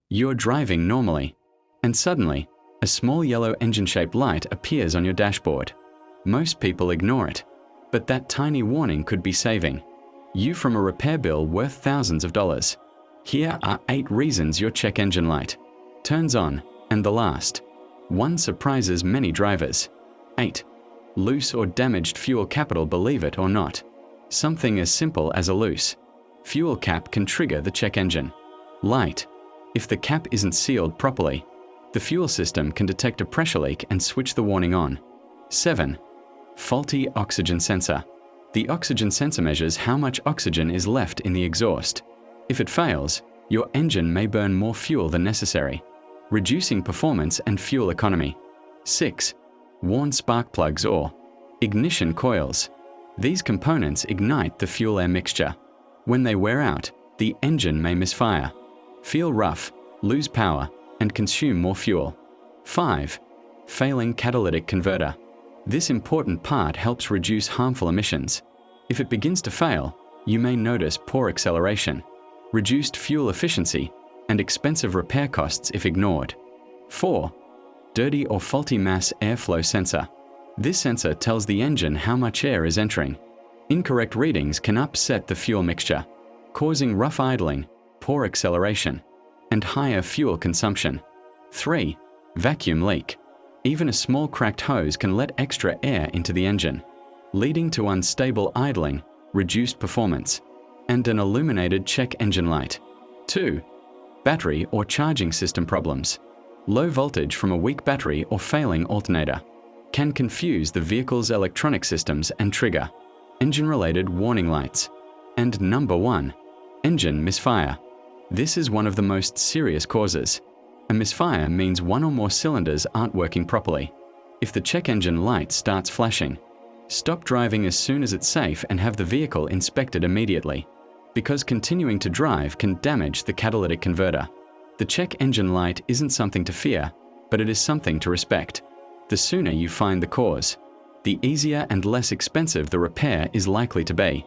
You're driving normally, and suddenly, a small yellow engine-shaped light appears on your dashboard. Most people ignore it, but that tiny warning could be saving you from a repair bill worth thousands of dollars. Here are 8 reasons your check engine light turns on, and the last one surprises many drivers. 8. Loose or damaged fuel cap. Believe it or not, something as simple as a loose fuel cap can trigger the check engine light. If the cap isn't sealed properly, the fuel system can detect a pressure leak and switch the warning on. 7. Faulty oxygen sensor. The oxygen sensor measures how much oxygen is left in the exhaust. If it fails, your engine may burn more fuel than necessary, reducing performance and fuel economy. 6. Worn spark plugs or ignition coils. These components ignite the fuel-air mixture. When they wear out, the engine may misfire, feel rough, lose power, and consume more fuel. 5. Failing catalytic converter. This important part helps reduce harmful emissions. If it begins to fail, you may notice poor acceleration, reduced fuel efficiency, and expensive repair costs if ignored. 4. Dirty or faulty mass airflow sensor. This sensor tells the engine how much air is entering. Incorrect readings can upset the fuel mixture, causing rough idling, poor acceleration, and higher fuel consumption. 3. Vacuum leak. Even a small cracked hose can let extra air into the engine, leading to unstable idling, reduced performance, and an illuminated check engine light. 2. Battery or charging system problems. Low voltage from a weak battery or failing alternator can confuse the vehicle's electronic systems and trigger engine-related warning lights. And number 1. Engine misfire. This is one of the most serious causes. A misfire means one or more cylinders aren't working properly. If the check engine light starts flashing, stop driving as soon as it's safe and have the vehicle inspected immediately, because continuing to drive can damage the catalytic converter. The check engine light isn't something to fear, but it is something to respect. The sooner you find the cause, the easier and less expensive the repair is likely to be.